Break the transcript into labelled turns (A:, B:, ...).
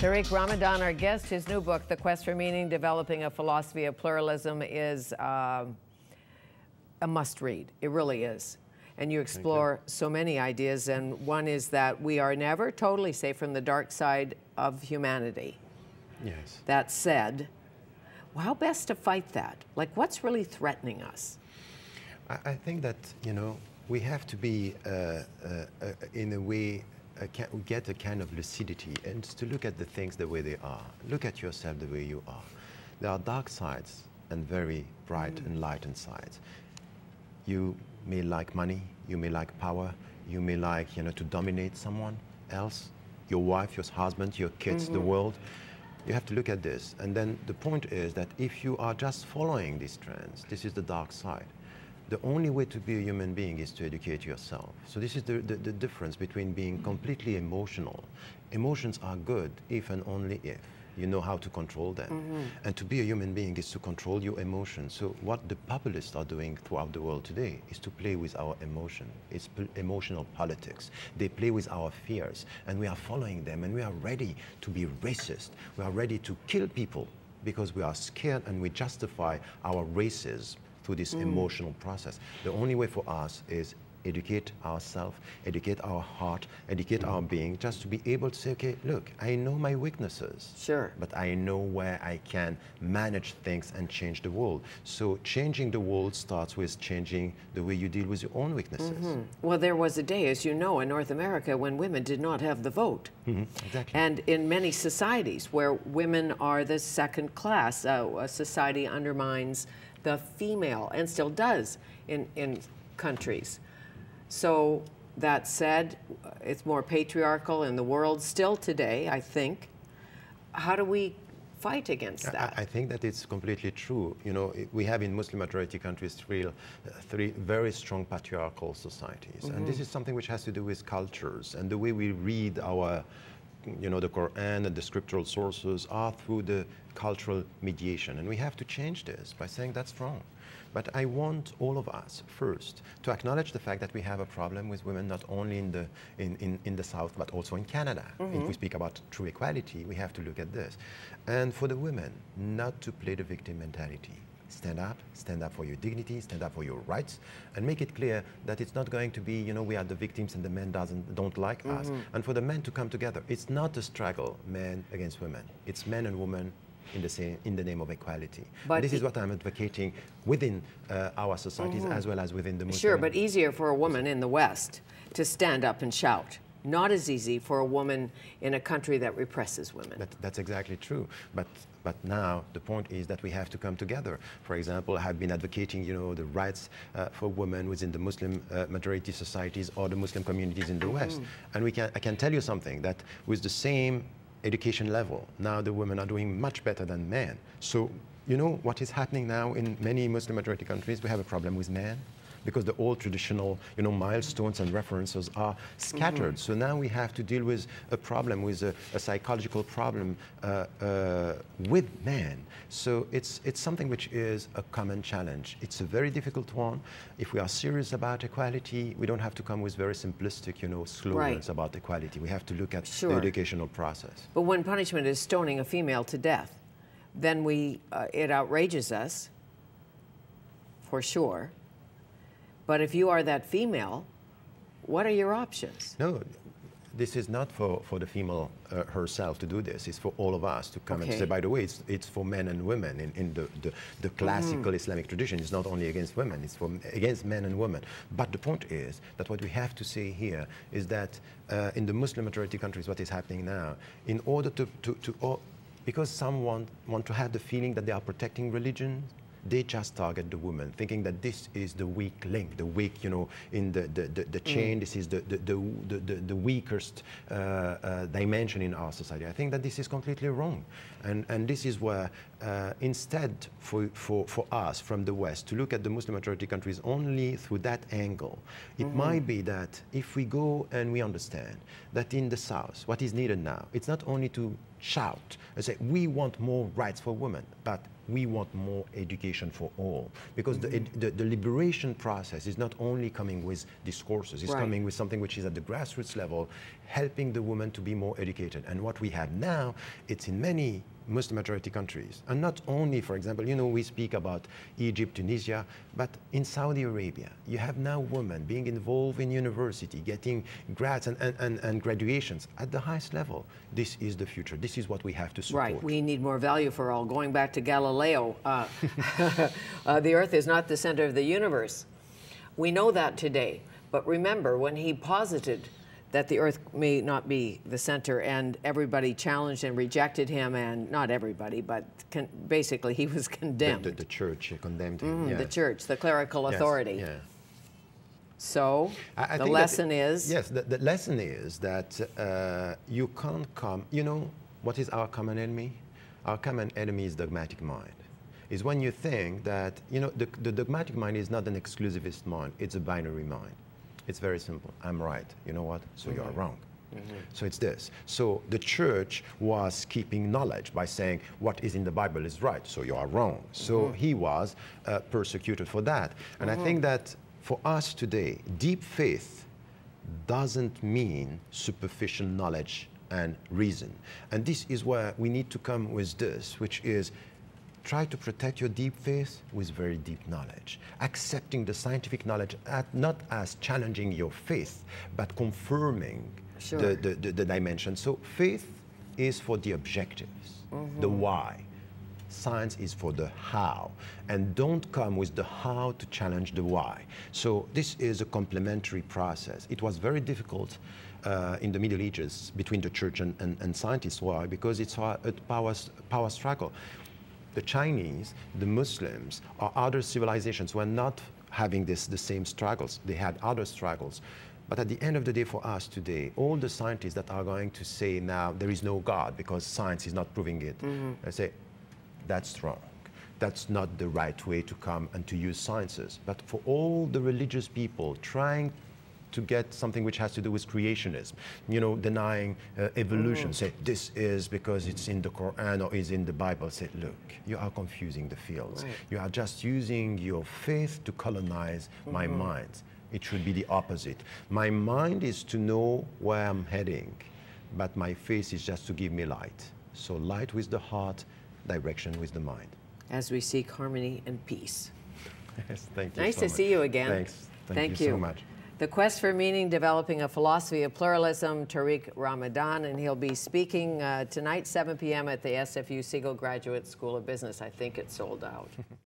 A: TARIQ Ramadan, our guest, his new book, The Quest for Meaning, Developing a Philosophy of Pluralism, is a must-read. It really is. And you explore so many ideas, and one is that we are never totally safe from the dark side of humanity.
B: Yes. That
A: said, how best to fight that? Like, what's really threatening us?
B: I think that, you know, we have to be, in a way, get a kind of lucidity and to look at the things the way they are. Look at yourself the way you are. There are dark sides and very bright, enlightened sides. You may like money, you may like power, you may like, you know, to dominate someone else, your wife, your husband, your kids, the world. You have to look at this. And then the point is that if you are just following these trends, this is the dark side. The only way to be a human being is to educate yourself. So this is the difference between being completely emotional. Emotions are good if and only if you know how to control them. And to be a human being is to control your emotions. So what the populists are doing throughout the world today is to play with our emotion. It's emotional politics. They play with our fears, and we are following them, and we are ready to be racist. We are ready to kill people because we are scared, and we justify our racism through this emotional process. The only way for us is educate ourselves, educate our heart, educate our being, just to be able to say, okay, look, I know my weaknesses.
A: Sure.
B: But I know where I can manage things and change the world. So changing the world starts with changing the way you deal with your own weaknesses.
A: Well, there was a day, as you know, in North America when women did not have the vote.
B: Exactly.
A: And in many societies where women are the second class, a society undermines the female, and still does in countries. So that said, it's more patriarchal in the world still today, I think. How do we fight against that?
B: I think that it's completely true. You know, we have in Muslim majority countries three very strong patriarchal societies. And this is something which has to do with cultures, and the way we read our, you know, the Quran and the scriptural sources are through the cultural mediation. And we have to change this by saying that's wrong. But I want all of us, first, to acknowledge the fact that we have a problem with women not only in the South, but also in Canada. If we speak about true equality, we have to look at this. And for the women, not to play the victim mentality. Stand up for your dignity, stand up for your rights, and make it clear that it's not going to be, you know, we are the victims and the men don't like us. And for the men to come together, it's not a struggle, men against women. It's men and women in the name of equality. But this is what I'm advocating within our societies as well as within the Muslim.
A: Sure, but easier for a woman in the West to stand up and shout. Not as easy for a woman in a country that represses women.
B: That's exactly true. But now the point is that we have to come together. For example, I have been advocating, you know, the rights for women within the Muslim majority societies or the Muslim communities in the West. And I can tell you something, that with the same education level, now the women are doing much better than men. So, you know what is happening now in many Muslim majority countries? We have a problem with men, because the old traditional, you know, milestones and references are scattered. So now we have to deal with a problem, with a psychological problem with men. So it's something which is a common challenge. It's a very difficult one. If we are serious about equality, we don't have to come with very simplistic, you know, slogans about equality. We have to look at the educational process.
A: But when punishment is stoning a female to death, then it outrages us, for sure. But if you are that female, what are your options?
B: No, this is not for the female herself to do this. It's for all of us to come and say, by the way, it's for men and women in the classical Islamic tradition. It's not only against women, it's against men and women. But the point is that what we have to say here is that in the Muslim majority countries, what is happening now, in order because some want to have the feeling that they are protecting religion, they just target the woman, thinking that this is the weak link, the weak, you know, in the chain. This is the weakest dimension in our society. I think that this is completely wrong, and this is where instead for us from the West to look at the Muslim majority countries only through that angle, it might be that if we go and we understand that in the South, what is needed now, it's not only to shout and say we want more rights for women, but we want more education for all, because the liberation process is not only coming with discourses, it's coming with something which is at the grassroots level, helping the woman to be more educated. And what we have now, it's in many Muslim majority countries, and not only, for example, you know, we speak about Egypt, Tunisia, but in Saudi Arabia, you have now women being involved in university, getting grads and graduations at the highest level. This is the future. This is what we have to support.
A: Right. We need more value for all. Going back to Galileo, the Earth is not the center of the universe. We know that today, but remember when he posited that the Earth may not be the center, and everybody challenged and rejected him, and not everybody, but basically he was condemned.
B: The church condemned him. Yes.
A: The church, the clerical authority.
B: Yeah.
A: So
B: I
A: the
B: think
A: lesson is?
B: Yes, the lesson is that you can't come, you know, what is our common enemy? Our common enemy is dogmatic mind. Is when you think that, you know, the dogmatic mind is not an exclusivist mind, it's a binary mind. It's very simple. I'm right. You know what? So you're wrong. So it's this. So the church was keeping knowledge by saying what is in the Bible is right, so you are wrong. So he was persecuted for that. And I think that for us today, deep faith doesn't mean superficial knowledge and reason. And this is where we need to come with this, which is try to protect your deep faith with very deep knowledge, accepting the scientific knowledge not as challenging your faith, but confirming the dimension. So faith is for the objectives, the why. Science is for the how. And don't come with the how to challenge the why. So this is a complementary process. It was very difficult in the Middle Ages between the church and scientists. Why? Because it's a power struggle. The Chinese, the Muslims, or other civilizations were not having the same struggles. They had other struggles. But at the end of the day, for us today, all the scientists that are going to say now there is no God because science is not proving it, I say, that's wrong. That's not the right way to come and to use sciences. But for all the religious people trying to get something which has to do with creationism, you know, denying evolution, say this is because it's in the Quran or is in the Bible, say, look, you are confusing the fields. You are just using your faith to colonize my mind. It should be the opposite. My mind is to know where I'm heading, but my faith is just to give me light. So light with the heart, direction with the mind.
A: As we seek harmony and peace.
B: Yes, thank you
A: Nice
B: so
A: to
B: much.
A: see you again.
B: Thanks.
A: Thank
B: you
A: you
B: so much.
A: The Quest for Meaning, Developing a Philosophy of Pluralism, TARIQ Ramadan, and he'll be speaking tonight, 7 p.m. at the SFU Siegel Graduate School of Business. I think it's sold out.